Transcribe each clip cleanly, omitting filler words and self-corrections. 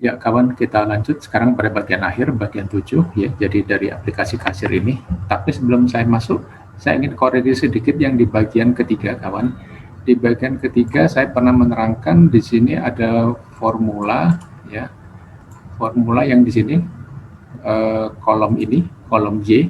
Ya kawan, kita lanjut sekarang pada bagian akhir, bagian 7 ya. Jadi dari aplikasi kasir ini. Tapi sebelum saya masuk, saya ingin koreksi sedikit yang di bagian ketiga kawan. Di bagian ketiga saya pernah menerangkan di sini ada formula ya. Formula yang di sini kolom ini, kolom Y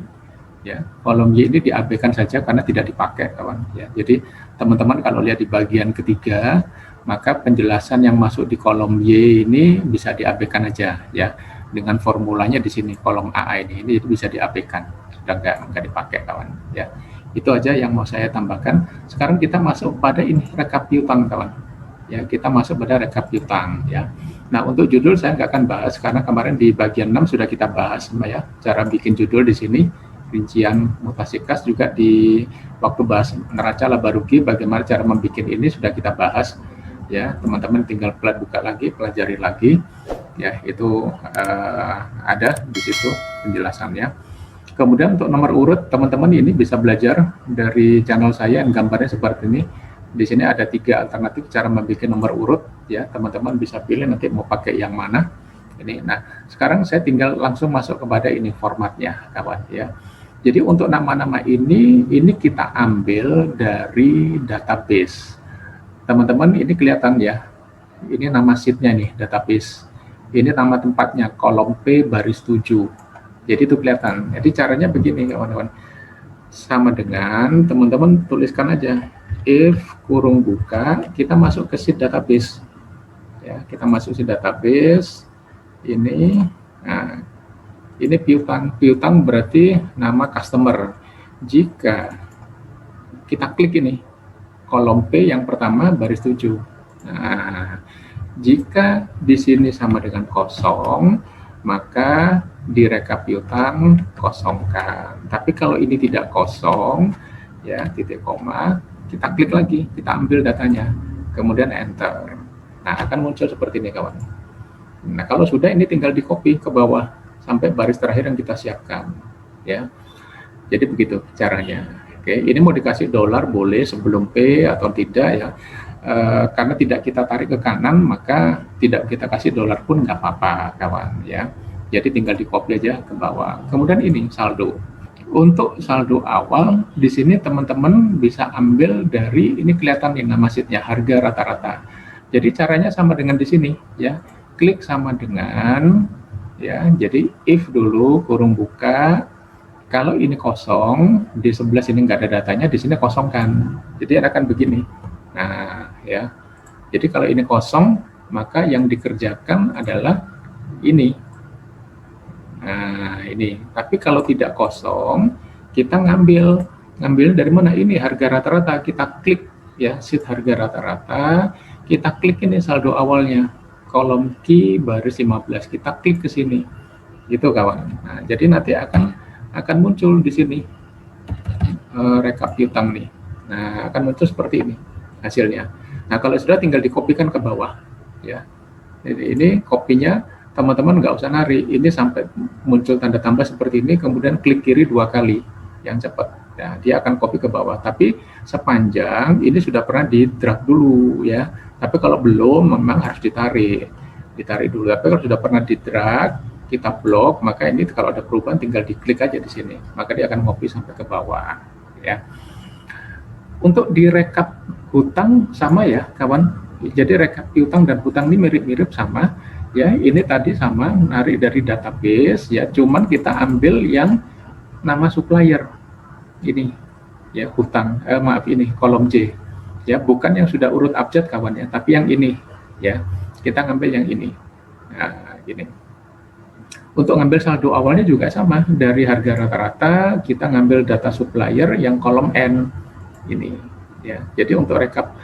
ya. Kolom Y ini diabaikan saja karena tidak dipakai kawan ya. Jadi teman-teman kalau lihat di bagian ketiga, maka penjelasan yang masuk di kolom Y ini bisa diabaikan aja ya, dengan formulanya di sini kolom AA ini itu bisa diabaikan, sudah nggak dipakai kawan ya. Itu aja yang mau saya tambahkan. Sekarang kita masuk pada ini rekap piutang kawan ya, kita masuk pada rekap piutang ya. Nah untuk judul saya nggak akan bahas karena kemarin di bagian 6 sudah kita bahas ya, cara bikin judul di sini, rincian mutasi kas juga di waktu bahas neraca laba rugi bagaimana cara membuat ini sudah kita bahas ya. Teman-teman tinggal buka lagi, pelajari lagi ya, itu ada di situ penjelasannya. Kemudian untuk nomor urut, teman-teman ini bisa belajar dari channel saya yang gambarnya seperti ini. Di sini ada 3 alternatif cara membuat nomor urut ya, teman-teman bisa pilih nanti mau pakai yang mana ini. Nah sekarang saya tinggal langsung masuk kepada ini formatnya kawan ya. Jadi untuk nama-nama ini kita ambil dari database. Teman-teman ini kelihatan ya, ini nama sheet-nya nih, database. Ini nama tempatnya, kolom P baris 7. Jadi itu kelihatan. Jadi caranya begini kawan-kawan. Sama dengan teman-teman tuliskan aja, if kurung buka, kita masuk ke sheet database. Ya, kita masuk sheet database. Ini, nah, ini piutang. Piutang berarti nama customer. Jika kita klik ini, kolom P yang pertama baris 7. Nah, jika di sini sama dengan kosong, maka di rekap piutang kosongkan. Tapi kalau ini tidak kosong, ya titik koma, kita klik lagi, kita ambil datanya, kemudian enter. Nah, akan muncul seperti ini kawan. Nah, kalau sudah ini tinggal di copy ke bawah sampai baris terakhir yang kita siapkan, ya. Jadi begitu caranya. Oke, ini mau dikasih dolar boleh sebelum P atau tidak ya. Karena tidak kita tarik ke kanan, maka tidak kita kasih dolar pun nggak apa-apa kawan ya. Jadi tinggal di copy aja ke bawah. Kemudian ini saldo. Untuk saldo awal di sini teman-teman bisa ambil dari ini, kelihatan nih nama sheet-nya, harga rata-rata. Jadi caranya sama dengan di sini ya. Klik sama dengan ya. Jadi if dulu kurung buka. Kalau ini kosong, di sebelah sini nggak ada datanya, di sini kosongkan. Jadi akan begini. Nah, ya. Jadi kalau ini kosong, maka yang dikerjakan adalah ini. Nah, ini. Tapi kalau tidak kosong, kita ngambil dari mana? Ini harga rata-rata. Kita klik ya, sheet harga rata-rata. Kita klik ini saldo awalnya. Kolom Q baris 15. Kita klik ke sini. Gitu kawan. Nah, jadi nanti akan muncul di sini rekap piutang nih. Nah, akan muncul seperti ini hasilnya. Nah, kalau sudah tinggal dikopikan ke bawah ya. Jadi ini kopinya teman-teman nggak usah nari. Ini sampai muncul tanda tambah seperti ini, kemudian klik kiri 2 kali yang cepat. Nah, dia akan copy ke bawah. Tapi sepanjang ini sudah pernah di drag dulu ya. Tapi kalau belum memang harus ditarik dulu. Tapi kalau sudah pernah di drag, kita blok, maka ini kalau ada perubahan tinggal diklik aja di sini, maka dia akan copy sampai ke bawah ya. Untuk di rekap hutang sama ya kawan, jadi rekap piutang dan hutang ini mirip-mirip sama ya. Ini tadi sama, narik dari database ya, cuman kita ambil yang nama supplier ini ya, hutang maaf ini kolom J ya, bukan yang sudah urut abjad kawan ya, tapi yang ini ya, kita ngambil yang ini. Nah, ini. Untuk ngambil saldo awalnya juga sama, dari harga rata-rata kita ngambil data supplier yang kolom N ini ya. Jadi untuk rekap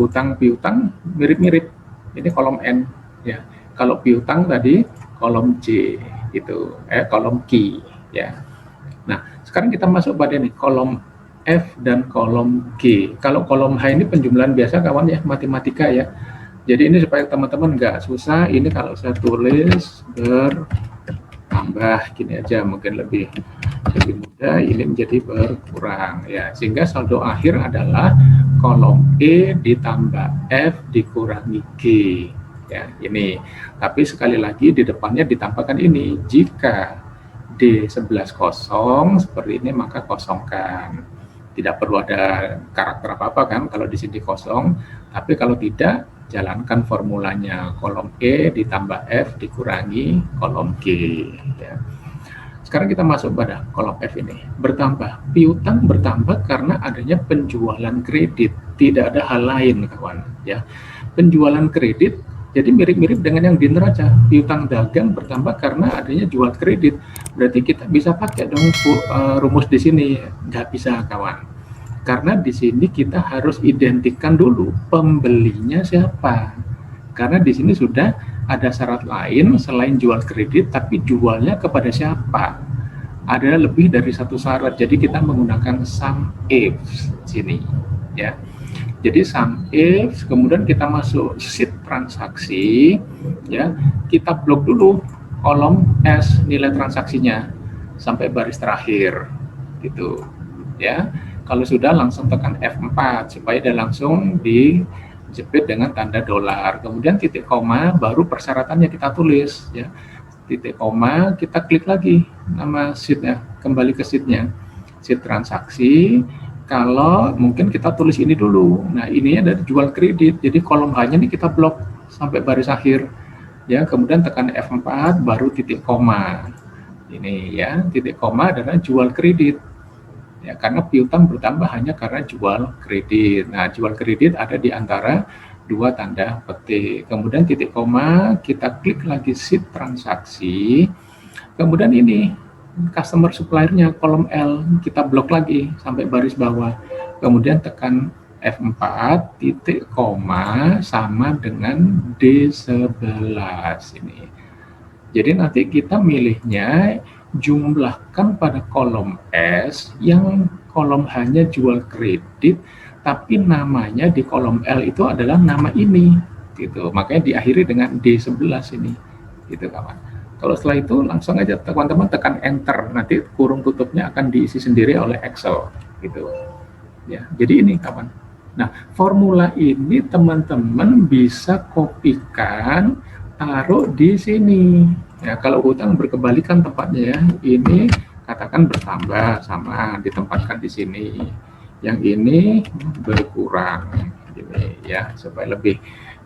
hutang piutang mirip-mirip, ini kolom N ya. Kalau piutang tadi kolom J itu kolom Q ya. Nah, sekarang kita masuk pada ini kolom F dan kolom G. Kalau kolom H ini penjumlahan biasa kawan ya, matematika ya. Jadi ini supaya teman-teman nggak susah, ini kalau saya tulis bertambah gini aja mungkin lebih mudah, ini menjadi berkurang ya, sehingga saldo akhir adalah kolom E ditambah F dikurangi G ya ini. Tapi sekali lagi di depannya ditambahkan ini, jika D11 kosong seperti ini maka kosongkan. Tidak perlu ada karakter apa-apa kan kalau di sini kosong, tapi kalau tidak jalankan formulanya, kolom E ditambah F dikurangi kolom G ya. Sekarang kita masuk pada kolom F ini. Bertambah, piutang bertambah karena adanya penjualan kredit, tidak ada hal lain kawan ya. Penjualan kredit jadi mirip-mirip dengan yang di neraca. Piutang dagang bertambah karena adanya jual kredit. Berarti kita bisa pakai dong rumus di sini. Nggak bisa kawan. Karena di sini kita harus identikkan dulu pembelinya siapa. Karena di sini sudah ada syarat lain selain jual kredit, tapi jualnya kepada siapa. Ada lebih dari satu syarat. Jadi kita menggunakan sum if sini ya. Jadi sum if, kemudian kita masuk sheet transaksi, ya kita blok dulu kolom S nilai transaksinya sampai baris terakhir, gitu, ya. Kalau sudah langsung tekan F4 supaya dia langsung dijepit dengan tanda dolar. Kemudian titik koma baru persyaratannya kita tulis, ya. Titik koma kita klik lagi nama sheetnya, kembali ke sheetnya, sheet transaksi. Kalau mungkin kita tulis ini dulu. Nah, ininya dari jual kredit. Jadi kolom H-nya ini kita blok sampai baris akhir. Ya, kemudian tekan F4 baru titik koma. Ini ya, titik koma adalah jual kredit. Ya, karena piutang bertambah hanya karena jual kredit. Nah, jual kredit ada di antara dua tanda petik. Kemudian titik koma, kita klik lagi sheet transaksi. Kemudian ini customer suppliernya kolom L kita blok lagi sampai baris bawah, kemudian tekan F4 titik koma sama dengan D11 ini. Jadi nanti kita milihnya jumlahkan pada kolom S yang kolom hanya jual kredit tapi namanya di kolom L itu adalah nama ini gitu, makanya diakhiri dengan D11 ini gitu kawan. Kalau setelah itu langsung aja teman-teman tekan enter, nanti kurung tutupnya akan diisi sendiri oleh Excel gitu. Ya, jadi ini kawan. Nah, formula ini teman-teman bisa kopikan, taruh di sini. Ya, kalau hutang berkebalikan tempatnya ya, ini katakan bertambah sama ditempatkan di sini. Yang ini berkurang ini ya, supaya lebih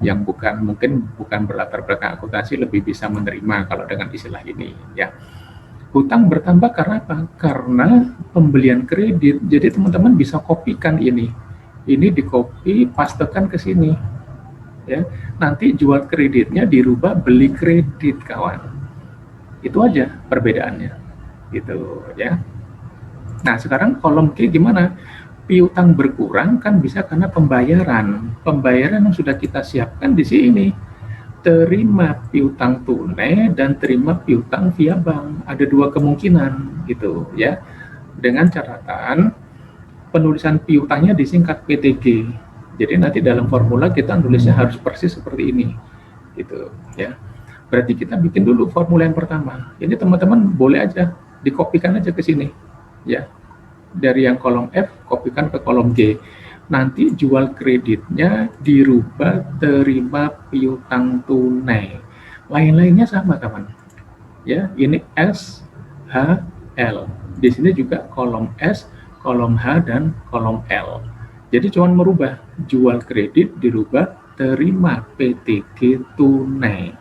yang mungkin bukan berlatar belakang akuntansi lebih bisa menerima kalau dengan istilah ini ya. Hutang bertambah karena apa? Karena pembelian kredit. Jadi teman-teman bisa kopikan ini di copy pastekan ke sini ya. Nanti jual kreditnya dirubah beli kredit kawan. Itu aja perbedaannya gitu ya. Nah, sekarang kolom Q gimana? Piutang berkurang kan bisa karena pembayaran yang sudah kita siapkan di sini, terima piutang tunai dan terima piutang via bank. Ada dua kemungkinan gitu ya, dengan catatan penulisan piutangnya disingkat PTG. Jadi nanti dalam formula kita nulisnya harus persis seperti ini gitu ya. Berarti kita bikin dulu formula yang pertama. Ini teman-teman boleh aja dikopikan aja ke sini ya. Dari yang kolom F, kopikan ke kolom G. Nanti jual kreditnya dirubah terima piutang tunai. Lain-lainnya sama, kawan. Ya, ini S, H, L. Di sini juga kolom S, kolom H, dan kolom L. Jadi cuma merubah jual kredit dirubah terima PTG tunai.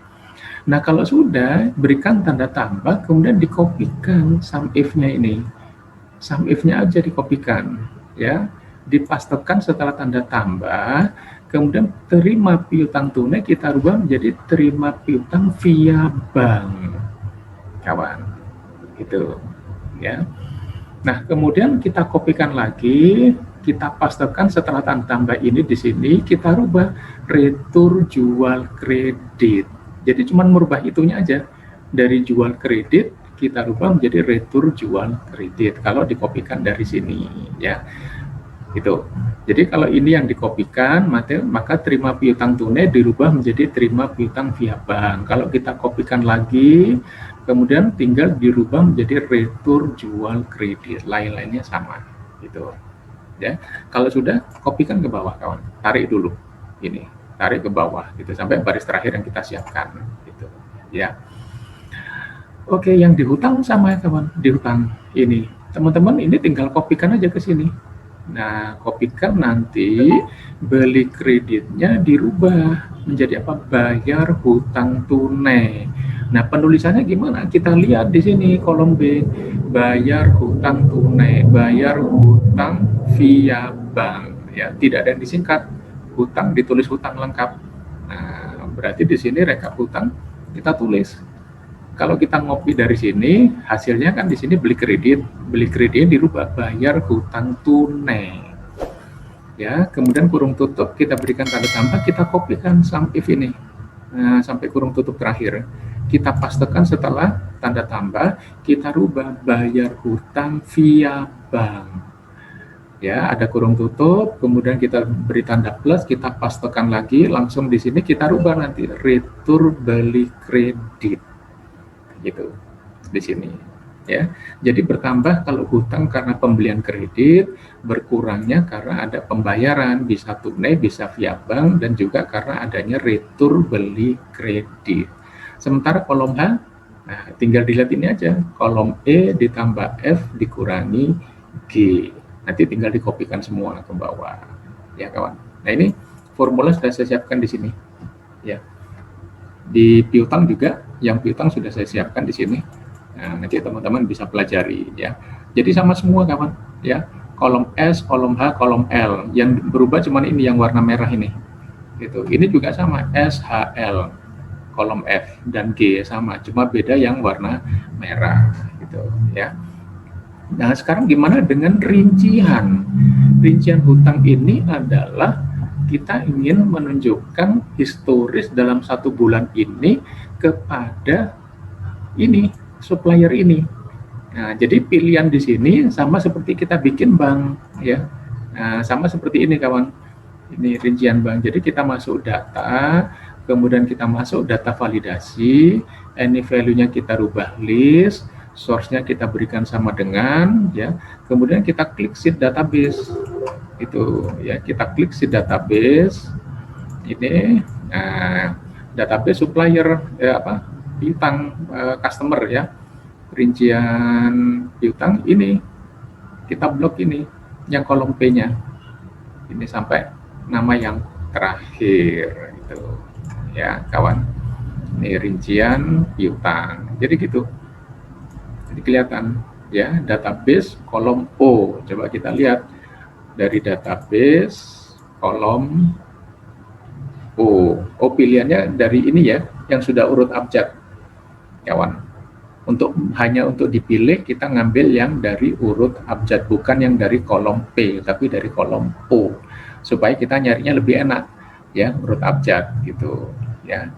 Nah, kalau sudah, berikan tanda tambah, kemudian dikopikan sum if-nya ini. Sum if-nya aja dikopikan, ya, dipastekan setelah tanda tambah, kemudian terima piutang tunai kita rubah menjadi terima piutang via bank, kawan, gitu, ya. Nah, kemudian kita kopikan lagi, kita pastekan setelah tanda tambah ini di sini, kita rubah retur jual kredit. Jadi cuma merubah itunya aja, dari jual kredit kita rubah menjadi retur jual kredit kalau dikopikan dari sini ya. Itu. Jadi kalau ini yang dikopikan maka terima piutang tunai dirubah menjadi terima piutang via bank. Kalau kita kopikan lagi kemudian tinggal dirubah menjadi retur jual kredit. Lain-lainnya sama gitu. Ya. Kalau sudah kopikan ke bawah kawan. Tarik dulu ini. tarik ke bawah gitu sampai baris terakhir yang kita siapkan gitu ya. Oke, yang di hutang sama ya kawan, di hutang ini teman-teman ini tinggal kopikan aja ke sini. Nah, kopikan nanti beli kreditnya dirubah menjadi apa? Bayar hutang tunai. Nah, penulisannya gimana? Kita lihat di sini kolom B, bayar hutang tunai, bayar hutang via bank. Ya, tidak ada yang disingkat. Hutang ditulis hutang lengkap. Nah, berarti di sini rekap hutang kita tulis. Kalau kita ngopi dari sini, hasilnya kan di sini beli kredit dirubah bayar hutang tunai. Ya, kemudian kurung tutup kita berikan tanda tambah, kita kopikan sum if ini sampai kurung tutup terakhir. Kita pastekan setelah tanda tambah, kita rubah bayar hutang via bank. Ya, ada kurung tutup, kemudian kita beri tanda plus, kita pastekan lagi, langsung di sini kita rubah nanti retur beli kredit. Gitu di sini ya. Jadi bertambah kalau hutang karena pembelian kredit, berkurangnya karena ada pembayaran bisa tunai, bisa via bank, dan juga karena adanya retur beli kredit. Sementara kolom H, nah tinggal dilihat ini aja, kolom E ditambah F dikurangi G. Nanti tinggal dikopikan semua ke bawah ya kawan. Nah ini formula sudah saya siapkan di sini ya. Di piutang juga, yang piutang sudah saya siapkan di sini. Nah, nanti teman-teman bisa pelajari ya. Jadi sama semua kawan ya. Kolom S, kolom H, kolom L. Yang berubah cuma ini yang warna merah ini. Gitu. Ini juga sama S, H, L. Kolom F dan G sama, cuma beda yang warna merah gitu ya. Nah, sekarang gimana dengan rincian? Rincian hutang ini adalah kita ingin menunjukkan historis dalam 1 bulan ini kepada ini supplier ini. Nah, jadi pilihan di sini sama seperti kita bikin bank ya. Nah, sama seperti ini kawan. Ini rincian bank. Jadi kita masuk data, kemudian kita masuk data validasi, any value-nya kita rubah list, source-nya kita berikan sama dengan ya. Kemudian kita klik sheet database. Itu ya, kita klik si database ini. Nah, database supplier piutang customer ya, rincian piutang ini kita blok ini yang kolom P-nya ini sampai nama yang terakhir itu ya kawan. Ini rincian piutang, jadi gitu, jadi kelihatan ya. Database kolom O, coba kita lihat dari database kolom O. O pilihannya dari ini ya, yang sudah urut abjad kawan. Hanya untuk dipilih kita ngambil yang dari urut abjad, bukan yang dari kolom P tapi dari kolom O, supaya kita nyarinya lebih enak ya, urut abjad gitu ya.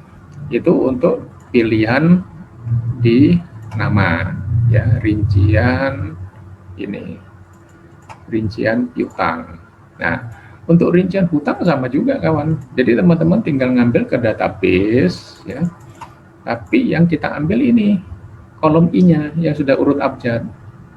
Itu untuk pilihan di nama ya, rincian ini, rincian piutang. Nah, untuk rincian hutang sama juga kawan. Jadi teman-teman tinggal ngambil ke database ya. Tapi yang kita ambil ini kolom I-nya yang sudah urut abjad.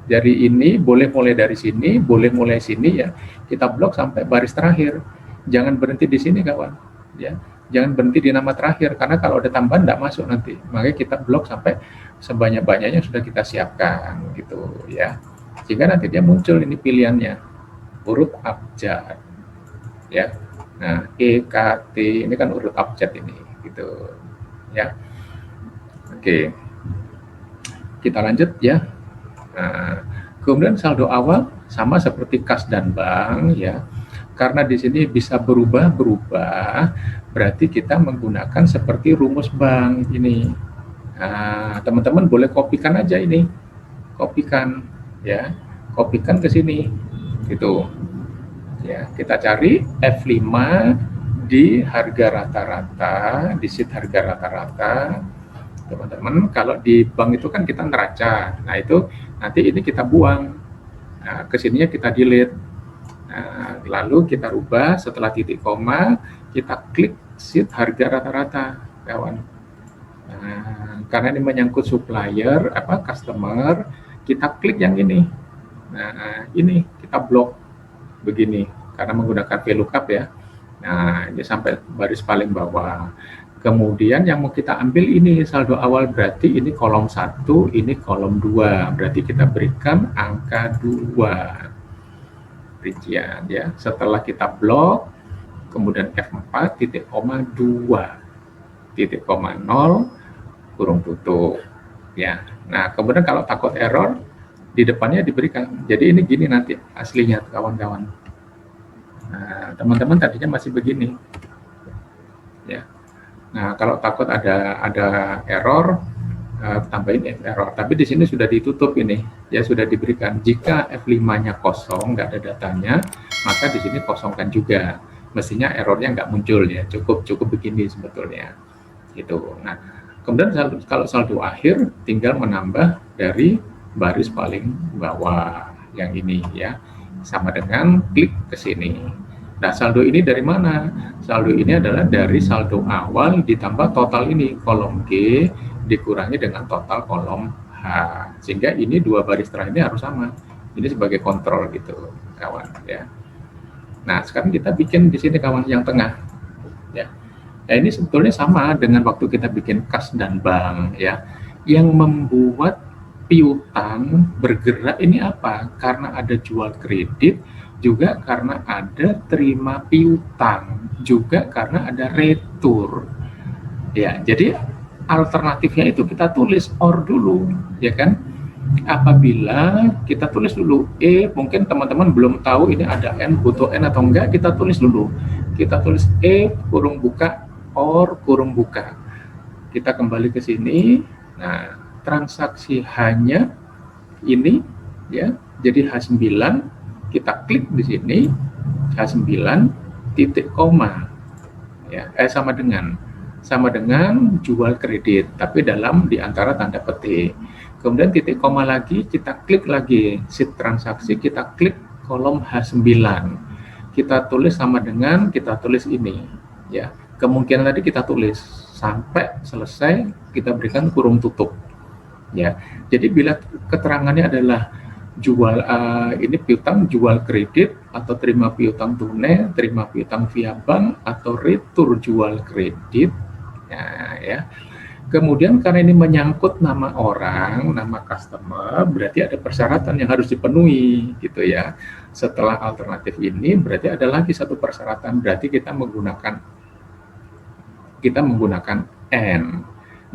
Dari ini boleh mulai dari sini, boleh mulai sini ya. Kita blok sampai baris terakhir. Jangan berhenti di sini kawan ya. Jangan berhenti di nama terakhir, karena kalau ada tambahan tidak masuk nanti. Makanya kita blok sampai sebanyak-banyaknya sudah kita siapkan gitu ya. Sehingga nanti dia muncul ini pilihannya urut abjad ya. Nah, EKT ini kan urut abjad ini gitu ya. Oke, kita lanjut ya. Nah, kemudian saldo awal sama seperti kas dan bank ya. Karena di sini bisa berubah-berubah, berarti kita menggunakan seperti rumus bank ini. Nah, teman-teman boleh kopikan aja ini, kopikan ya, kopikan ke sini gitu ya. Kita cari F5 di harga rata-rata, di sheet harga rata-rata teman-teman. Kalau di bank itu kan kita neraca, nah itu nanti ini kita buang, nah kesininya kita delete. Nah, lalu kita rubah setelah titik koma, kita klik sheet harga rata-rata kawan. Nah, karena ini menyangkut supplier customer, kita klik yang ini. Nah, ini kita blok begini karena menggunakan VLOOKUP ya. Nah, ini sampai baris paling bawah. Kemudian yang mau kita ambil ini saldo awal, berarti ini kolom 1, ini kolom 2. Berarti kita berikan angka 2 rincian ya. Setelah kita blok, kemudian F4 titik koma 2 titik koma 0 kurung tutup ya. Nah, kemudian kalau takut error di depannya diberikan. Jadi ini gini nanti aslinya kawan-kawan. Nah, teman-teman tadinya masih begini ya. Nah, kalau takut ada error, tambahin error. Tapi di sini sudah ditutup ini, ya sudah diberikan. Jika F5-nya kosong, nggak ada datanya, maka di sini kosongkan juga. Mestinya errornya nggak muncul ya. Cukup begini sebetulnya. Gitu. Nah, kemudian kalau saldo akhir, tinggal menambah dari baris paling bawah yang ini ya, sama dengan klik ke sini. Nah, saldo ini dari mana? Saldo ini adalah dari saldo awal ditambah total ini, kolom G dikurangi dengan total kolom H. Sehingga ini dua baris terakhir ini harus sama. Ini sebagai kontrol gitu, kawan ya. Nah, sekarang kita bikin di sini kawan yang tengah. Ya. Nah, ini sebetulnya sama dengan waktu kita bikin kas dan bank ya. Yang membuat piutang bergerak ini apa? Karena ada jual kredit, juga karena ada terima piutang, juga karena ada retur. Ya, jadi alternatifnya itu kita tulis OR dulu, ya kan? Apabila kita tulis dulu mungkin teman-teman belum tahu ini ada N, butuh N atau enggak, kita tulis dulu. Kita tulis kurung buka, OR kurung buka. Kita kembali ke sini. Nah, transaksi hanya ini ya. Jadi H9 kita klik di sini, H9 titik koma ya, sama dengan jual kredit, tapi dalam di antara tanda petik. Kemudian titik koma lagi, kita klik lagi sheet transaksi, kita klik kolom H9, kita tulis sama dengan, kita tulis ini ya. Kemungkinan tadi kita tulis sampai selesai, kita berikan kurung tutup ya. Jadi bila keterangannya adalah jual ini piutang jual kredit atau terima piutang tunai, terima piutang via bank atau retur jual kredit ya. Kemudian karena ini menyangkut nama orang, nama customer, berarti ada persyaratan yang harus dipenuhi gitu ya. Setelah alternatif ini berarti ada lagi satu persyaratan, berarti kita menggunakan N.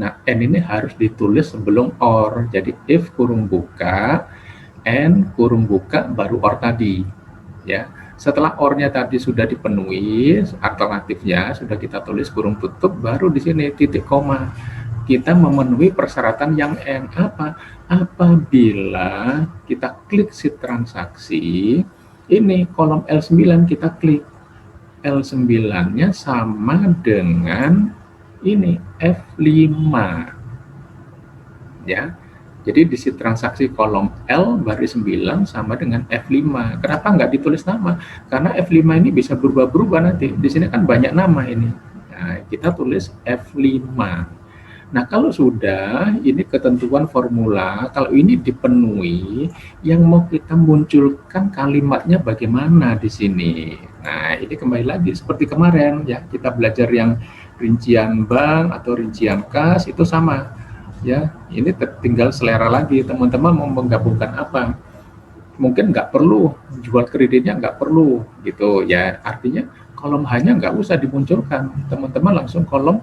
Nah, N ini harus ditulis sebelum OR. Jadi if kurung buka N kurung buka baru OR tadi ya. Setelah OR-nya tadi sudah dipenuhi, alternatifnya sudah kita tulis kurung tutup, baru di sini titik koma. Kita memenuhi persyaratan yang N apa? Apabila kita klik sheet transaksi, ini kolom L9 kita klik. L9-nya sama dengan ini F5. Ya. Jadi di sheet transaksi kolom L baris 9 sama dengan F5. Kenapa nggak ditulis nama? Karena F5 ini bisa berubah-berubah nanti. Di sini kan banyak nama ini. Nah, kita tulis F5. Nah, kalau sudah, ini ketentuan formula, kalau ini dipenuhi, yang mau kita munculkan kalimatnya bagaimana di sini. Nah, ini kembali lagi seperti kemarin ya, kita belajar yang rincian bank atau rincian kas itu sama. Ya, ini tinggal selera lagi, teman-teman mau menggabungkan apa. Mungkin nggak perlu, jual kreditnya nggak perlu gitu ya, artinya kolom hanya nggak usah dimunculkan, teman-teman langsung kolom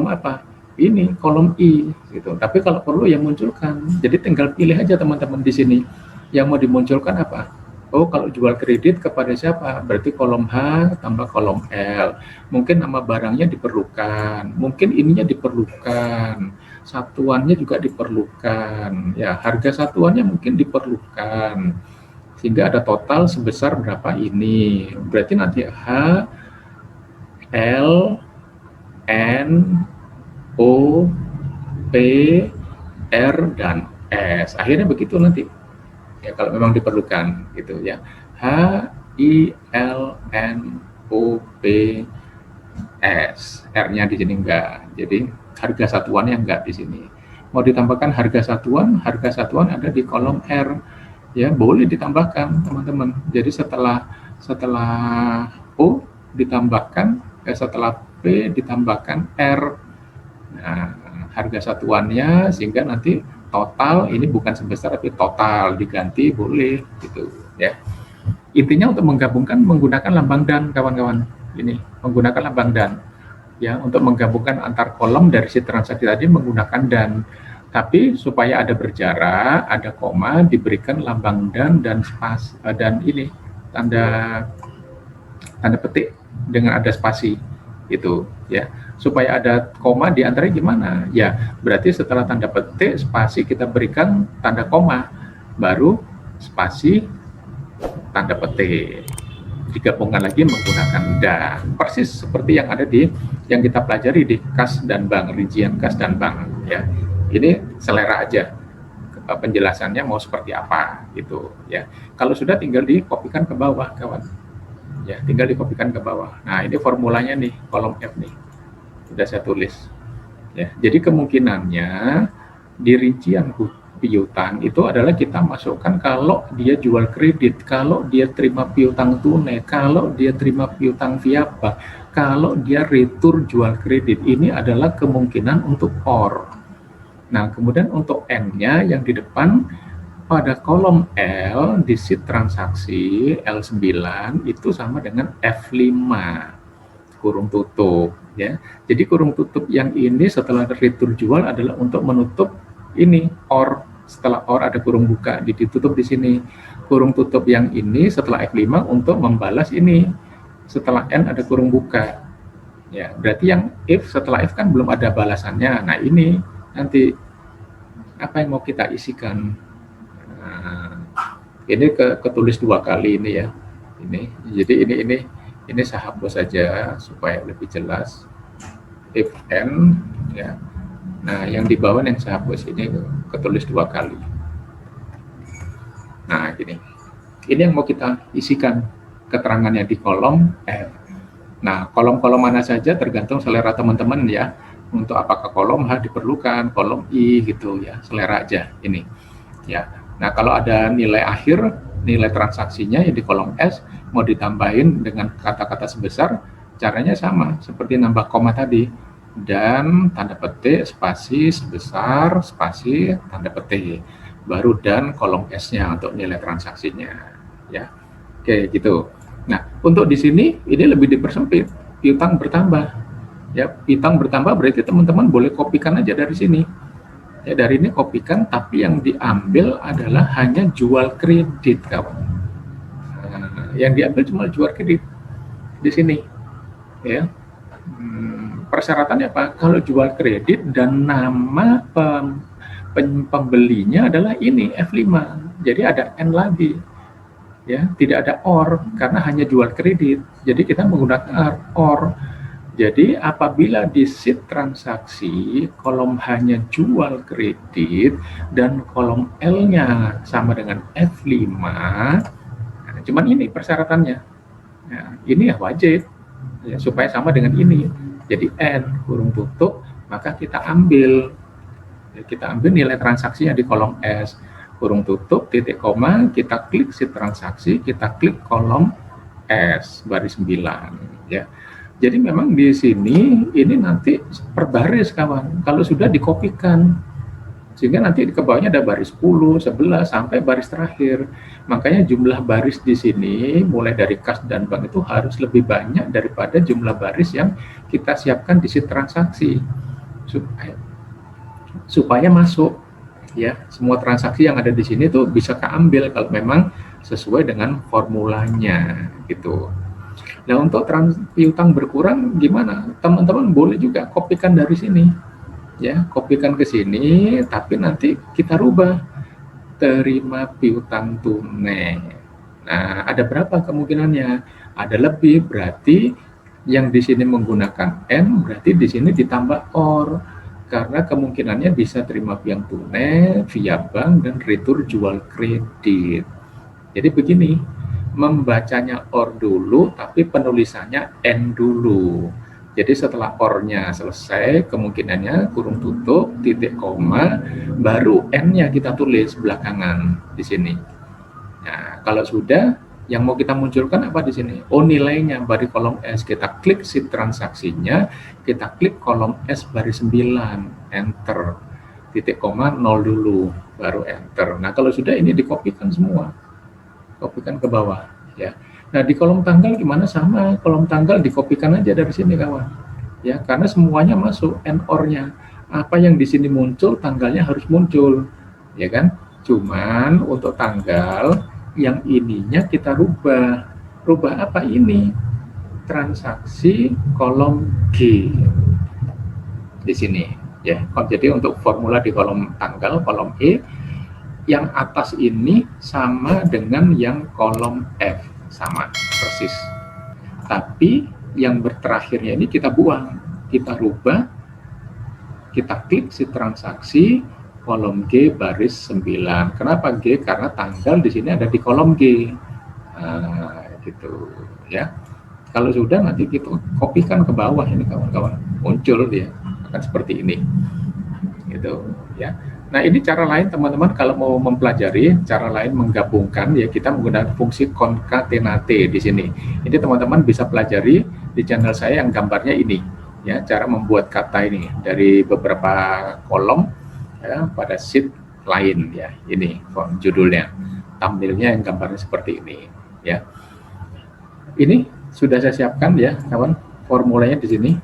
apa? Ini kolom I gitu. Tapi kalau perlu yang munculkan. Jadi tinggal pilih aja teman-teman di sini yang mau dimunculkan apa. Oh, kalau jual kredit kepada siapa? Berarti kolom H tambah kolom L. Mungkin nama barangnya diperlukan, mungkin ininya diperlukan, satuannya juga diperlukan. Ya, harga satuannya mungkin diperlukan. Sehingga ada total sebesar berapa ini. Berarti nanti H, L, N, O, P, R, dan S. Akhirnya begitu nanti. Ya, kalau memang diperlukan gitu ya. H, I, L, N, O, P, S. R-nya di sini enggak. Jadi harga satuannya enggak di sini. Mau ditambahkan harga satuan ada di kolom R. Ya, boleh ditambahkan teman-teman. Jadi setelah O ditambahkan setelah P ditambahkan R. Nah, harga satuannya sehingga nanti total ini bukan sebesar tapi total diganti boleh gitu ya. Intinya untuk menggabungkan menggunakan lambang dan kawan-kawan. Ini menggunakan lambang dan ya untuk menggabungkan antar kolom dari si transaksi tadi menggunakan dan. Tapi supaya ada berjarak, ada koma, diberikan lambang dan spasi dan ini tanda petik dengan ada spasi itu ya. Supaya ada koma di antaranya gimana? Ya, berarti setelah tanda petik spasi kita berikan tanda koma, baru spasi tanda petik. Digabungkan lagi menggunakan dan. Persis seperti yang ada di yang kita pelajari di kas dan bank, rincian kas dan bank ya. Ini selera aja penjelasannya mau seperti apa gitu ya. Kalau sudah tinggal dikopikan ke bawah kawan. Ya, tinggal dikopikan ke bawah. Nah, ini formulanya nih, kolom F nih. Sudah saya tulis. Ya, jadi kemungkinannya di rincian piutang itu adalah kita masukkan kalau dia jual kredit, kalau dia terima piutang tunai, kalau dia terima piutang via bank, kalau dia retur jual kredit. Ini adalah kemungkinan untuk OR. Nah, kemudian untuk N-nya yang di depan pada kolom L di sheet transaksi L9 itu sama dengan F5 kurung tutup ya. Jadi kurung tutup yang ini setelah retur jual adalah untuk menutup ini OR. Setelah OR ada kurung buka ditutup di sini. Kurung tutup yang ini setelah F5 untuk membalas ini. Setelah N ada kurung buka. Ya, berarti yang if setelah F kan belum ada balasannya. Nah, ini nanti apa yang mau kita isikan? Nah, ini ketulis dua kali ini ya. Jadi ini saya hapus saja supaya lebih jelas. If n ya. Nah, yang di bawah yang saya hapus ini ketulis dua kali. Nah, gini. Ini yang mau kita isikan keterangannya di kolom F. Nah, kolom-kolom mana saja tergantung selera teman-teman ya. Untuk apakah kolom H diperlukan, kolom I gitu ya, selera aja ini. Ya. Nah, kalau ada nilai akhir, nilai transaksinya yang di kolom S mau ditambahin dengan kata-kata sebesar, caranya sama seperti nambah koma tadi. Dan tanda petik spasi sebesar spasi tanda petik. Baru dan kolom S-nya untuk nilai transaksinya ya. Oke, gitu. Nah, untuk di sini ini lebih dipersempit, piutang bertambah. Ya, piutang bertambah berarti teman-teman boleh kopikan aja dari sini. Ya, dari ini kopikan, tapi yang diambil adalah hanya jual kredit, kawan. Nah, yang diambil cuma jual kredit di sini. Ya, persyaratannya apa? Kalau jual kredit dan nama pembelinya adalah ini F5, jadi ada N lagi. Ya, tidak ada OR karena hanya jual kredit. Jadi kita menggunakan OR. Jadi apabila di sheet transaksi kolom hanya jual kredit dan kolom L-nya sama dengan F5, nah, cuman ini persyaratannya. Nah, ini ya wajib ya, supaya sama dengan ini. Jadi N kurung tutup, maka kita ambil nilai transaksinya di kolom S kurung tutup titik koma, kita klik sheet transaksi, kita klik kolom S baris 9 ya. Jadi memang di sini ini nanti per baris kawan. Kalau sudah dikopikan, sehingga nanti di bawahnya ada baris 10, 11 sampai baris terakhir. Makanya jumlah baris di sini mulai dari kas dan bank itu harus lebih banyak daripada jumlah baris yang kita siapkan di sheet transaksi supaya masuk ya. Semua transaksi yang ada di sini tuh bisa keambil kalau memang sesuai dengan formulanya gitu. Nah, untuk piutang berkurang gimana? Teman-teman boleh juga kopikan dari sini. Ya, kopikan ke sini, tapi nanti kita rubah. Terima piutang tunai. Nah, ada berapa kemungkinannya? Ada lebih, berarti yang di sini menggunakan N, berarti di sini ditambah OR. Karena kemungkinannya bisa terima piutang tunai, via bank, dan retur jual kredit. Jadi begini. Membacanya OR dulu, tapi penulisannya N dulu. Jadi setelah OR-nya selesai, kemungkinannya kurung tutup, titik koma, baru N-nya kita tulis belakangan di sini. Nah, kalau sudah, Yang mau kita munculkan apa di sini? Oh, nilainya baris kolom S. Kita klik sheet transaksinya, kita klik kolom S baris 9, enter. Titik koma 0 dulu, baru enter. Nah, kalau sudah ini dikopikan semua. Kopikan ke bawah, ya. Nah, di kolom tanggal gimana? Sama, kolom tanggal dikopikan aja dari sini, kawan. Ya, karena semuanya masuk and or-nya. Apa yang di sini muncul, tanggalnya harus muncul, ya kan? Cuman untuk tanggal yang ininya kita rubah. Rubah apa ini? Transaksi kolom G di sini, ya. Jadi untuk formula di kolom tanggal, kolom E, yang atas ini sama dengan yang kolom F, sama persis. Tapi yang berterakhirnya ini kita buang, kita rubah, kita klik si transaksi kolom G baris 9. Kenapa G? Karena tanggal di sini ada di kolom G. Nah, gitu ya. Kalau sudah nanti kita kopikan ke bawah ini kawan-kawan, muncul dia akan seperti ini. Gitu ya. Nah, ini cara lain teman-teman kalau mau mempelajari cara lain menggabungkan, ya kita menggunakan fungsi concatenate di sini. Ini teman-teman bisa pelajari di channel saya yang gambarnya ini, ya, cara membuat kata ini dari beberapa kolom ya, pada sheet lain, ya. Ini judulnya, thumbnailnya yang gambarnya seperti ini, ya. Ini sudah saya siapkan ya kawan, formulanya di sini.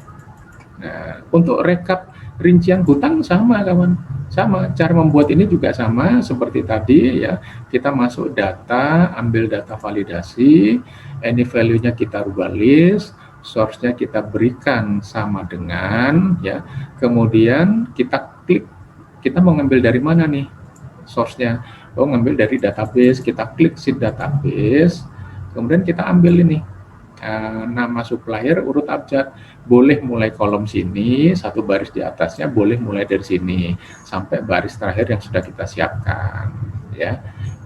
Nah, untuk rekap rincian hutang sama kawan, sama cara membuat ini juga sama seperti tadi ya. Kita masuk data, ambil data validasi, any value-nya kita rubah list, source-nya kita berikan sama dengan ya. Kemudian kita klik, kita mau ngambil dari mana nih source-nya? Oh, ngambil dari database, kita klik sheet database, kemudian kita ambil ini nama supplier, urut abjad, boleh mulai kolom sini, satu baris di atasnya boleh mulai dari sini sampai baris terakhir yang sudah kita siapkan, ya.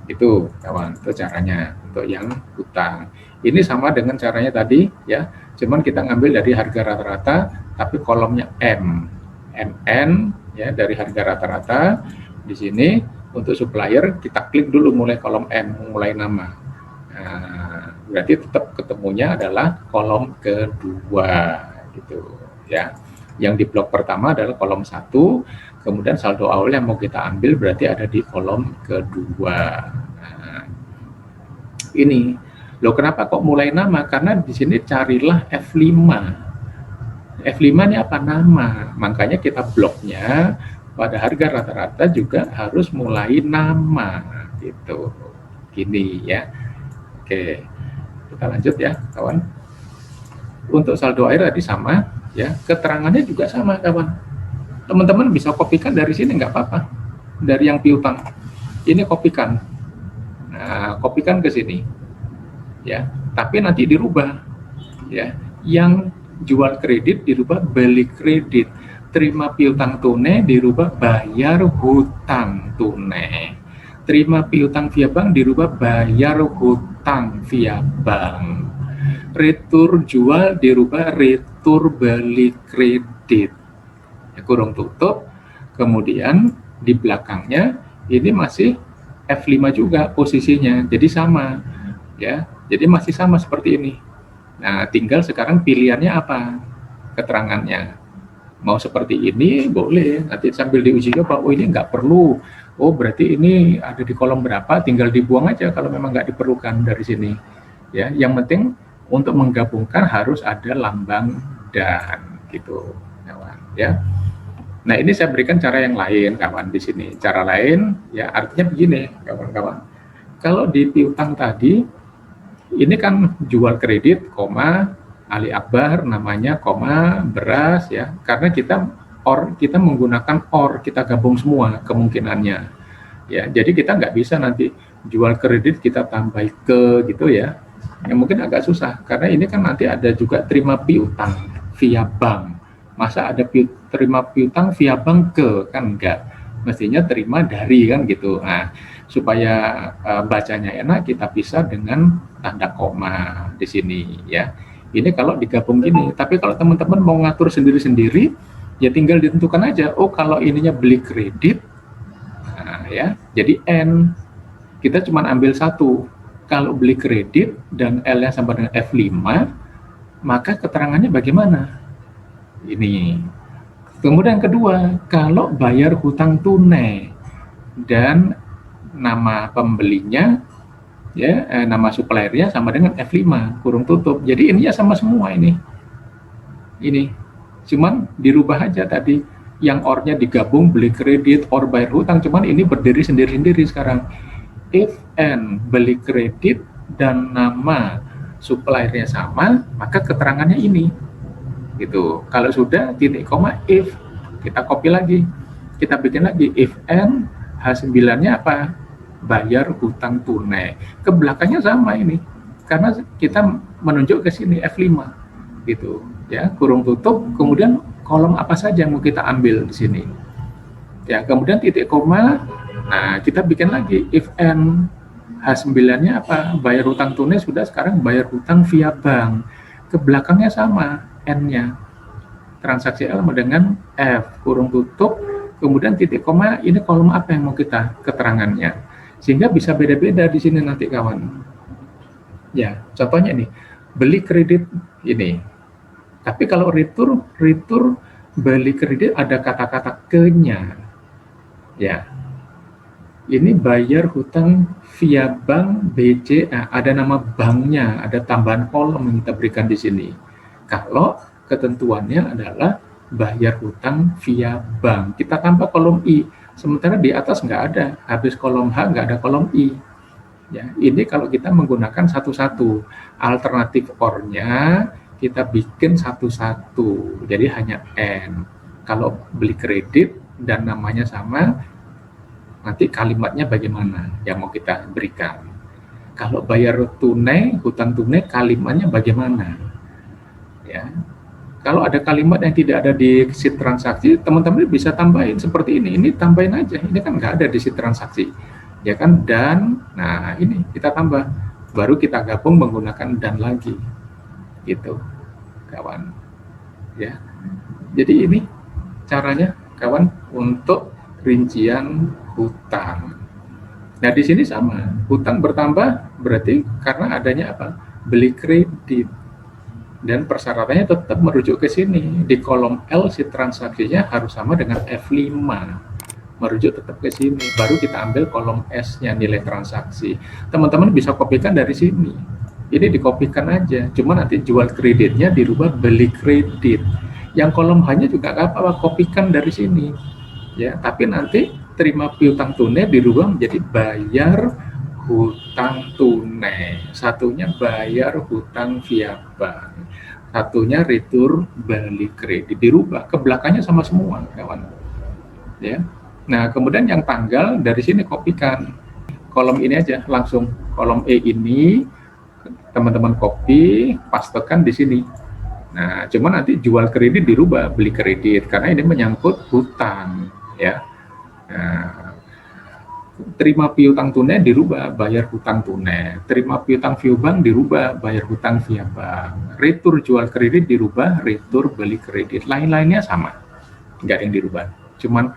Itu kawan, itu caranya untuk yang hutang. Ini sama dengan caranya tadi ya, cuman kita ngambil dari harga rata-rata tapi kolomnya MN ya, dari harga rata-rata. Di sini untuk supplier kita klik dulu mulai kolom M, mulai nama. Nah, berarti tetap ketemunya adalah kolom kedua gitu ya. Yang di blok pertama adalah kolom 1, kemudian saldo awal yang mau kita ambil berarti ada di kolom kedua. Nah, ini loh, kenapa kok mulai nama? Karena di sini carilah F5. F5 ini apa? Nama. Makanya kita bloknya pada harga rata-rata juga harus mulai nama gitu. Gini ya. Oke, kita lanjut ya kawan. Untuk saldo akhir tadi sama ya, keterangannya juga sama kawan. Teman-teman bisa kopikan dari sini nggak apa-apa, dari yang piutang ini kopikan. Nah, kopikan ke sini ya, tapi nanti dirubah ya. Yang jual kredit dirubah beli kredit, terima piutang tunai dirubah bayar hutang tunai, terima piutang via bank dirubah bayar hutang via bank, retur jual dirubah retur beli kredit, ya, kurung tutup. Kemudian di belakangnya ini masih F5 juga posisinya, jadi sama ya, jadi masih sama seperti ini. Nah, tinggal sekarang pilihannya apa keterangannya, mau seperti ini boleh, nanti sambil diuji coba, oh ini nggak perlu, oh berarti ini ada di kolom berapa, tinggal dibuang aja kalau memang nggak diperlukan dari sini ya. Yang penting untuk menggabungkan harus ada lambang dan gitu kawan ya. Nah, ini saya berikan cara yang lain kawan di sini, cara lain ya, artinya begini kawan-kawan. Kalau di piutang tadi ini kan jual kredit, koma Ali Akbar namanya, koma beras ya, karena kita menggunakan or, kita gabung semua kemungkinannya ya. Jadi kita nggak bisa nanti jual kredit kita tambah ke gitu ya, yang mungkin agak susah karena ini kan nanti ada juga terima piutang via bank. Masa ada terima piutang via bank ke, kan enggak, mestinya terima dari kan gitu. Nah, supaya bacanya enak kita pisah dengan tanda koma di sini ya. Ini kalau digabung gini, tapi kalau teman-teman mau ngatur sendiri-sendiri ya tinggal ditentukan aja. Oh, kalau ininya beli kredit, nah ya, jadi N kita cuma ambil satu Kalau beli kredit dan L-nya sama dengan F5, maka keterangannya bagaimana? Ini. Kemudian yang kedua, kalau bayar hutang tunai dan nama pembelinya, ya, nama suppliernya sama dengan F5 kurung tutup. Jadi ininya sama semua ini. Cuman dirubah aja tadi, yang or-nya digabung beli kredit, or bayar hutang, cuman ini berdiri sendiri-sendiri sekarang. If and beli kredit dan nama suppliernya sama, maka keterangannya ini. Gitu. Kalau sudah titik koma if, kita copy lagi, kita bikin lagi if and H9-nya apa? Bayar hutang tunai. Ke belakangnya sama ini, karena kita menunjuk ke sini F5 gitu ya, kurung tutup, kemudian kolom apa saja yang mau kita ambil di sini ya, kemudian titik koma. Nah, kita bikin lagi if and H9-nya apa? Bayar hutang tunai sudah, sekarang bayar hutang via bank. Ke belakangnya sama, N-nya. Transaksi L dengan F, kurung tutup, kemudian titik koma, ini kolom apa yang mau kita keterangannya. Sehingga bisa beda-beda di sini nanti kawan. Ya, contohnya nih, beli kredit ini. Tapi kalau retur beli kredit ada kata-kata ke-nya. Ya. Ini bayar hutang via bank BCA, ada nama banknya, ada tambahan kolom yang kita berikan di sini. Kalau ketentuannya adalah bayar hutang via bank, kita tambah kolom I. Sementara di atas nggak ada, habis kolom H nggak ada kolom I. Ya, ini kalau kita menggunakan satu-satu. Alternatif or-nya kita bikin satu-satu, jadi hanya N. Kalau beli kredit dan namanya sama, nanti kalimatnya bagaimana yang mau kita berikan. Kalau bayar tunai, hutang tunai, kalimatnya bagaimana. Ya. Kalau ada kalimat yang tidak ada di sheet transaksi, teman-teman bisa tambahin seperti ini. Ini tambahin aja. Ini kan nggak ada di sheet transaksi. Ya kan, dan, nah ini kita tambah. Baru kita gabung menggunakan dan lagi. Gitu, kawan. Ya. Jadi ini caranya, kawan, untuk rincian hutang. Nah, di sini sama, hutang bertambah berarti karena adanya apa? Beli kredit. Dan persyaratannya tetap merujuk ke sini. Di kolom L si transaksinya harus sama dengan F5. Merujuk tetap ke sini. Baru kita ambil kolom S-nya, nilai transaksi. Teman-teman bisa kopikan dari sini. Ini dikopikan aja. Cuma nanti jual kreditnya dirubah beli kredit. Yang kolom H-nya juga nggak apa-apa, kopikan dari sini. Ya, tapi nanti terima piutang tunai dirubah menjadi bayar hutang tunai. Satunya bayar hutang via bank. Satunya retur beli kredit, dirubah. Ke belakangnya sama semua, kawan. Ya. Nah, kemudian yang tanggal dari sini kopikan. Kolom ini aja langsung, kolom E ini teman-teman copy, pastekan di sini. Nah, cuma nanti jual kredit dirubah beli kredit karena ini menyangkut hutang, ya. Nah, terima piutang tunai dirubah bayar hutang tunai, terima piutang via bank dirubah bayar hutang via bank, retur jual kredit dirubah retur beli kredit, lain-lainnya sama, nggak ada yang dirubah, cuman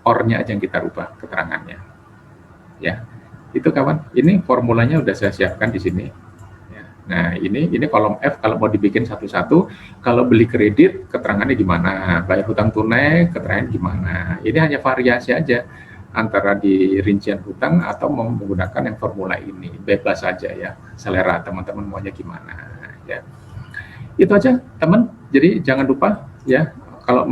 or-nya aja yang kita rubah keterangannya. Ya, itu kawan, ini formulanya udah saya siapkan di sini. Nah, ini kolom F kalau mau dibikin satu-satu. Kalau beli kredit, keterangannya gimana? Bayar hutang tunai, keterangannya gimana? Ini hanya variasi aja antara di rincian hutang atau mau menggunakan yang formula ini. Bebas saja ya, selera teman-teman maunya gimana. Ya, itu aja teman. Jadi jangan lupa ya, kalau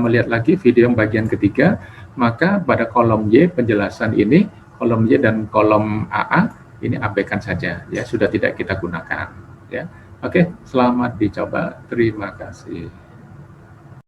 melihat lagi video yang bagian ketiga, maka pada kolom Y penjelasan ini, kolom Y dan kolom AA, ini abaikan saja ya, sudah tidak kita gunakan ya. Oke, selamat dicoba, terima kasih.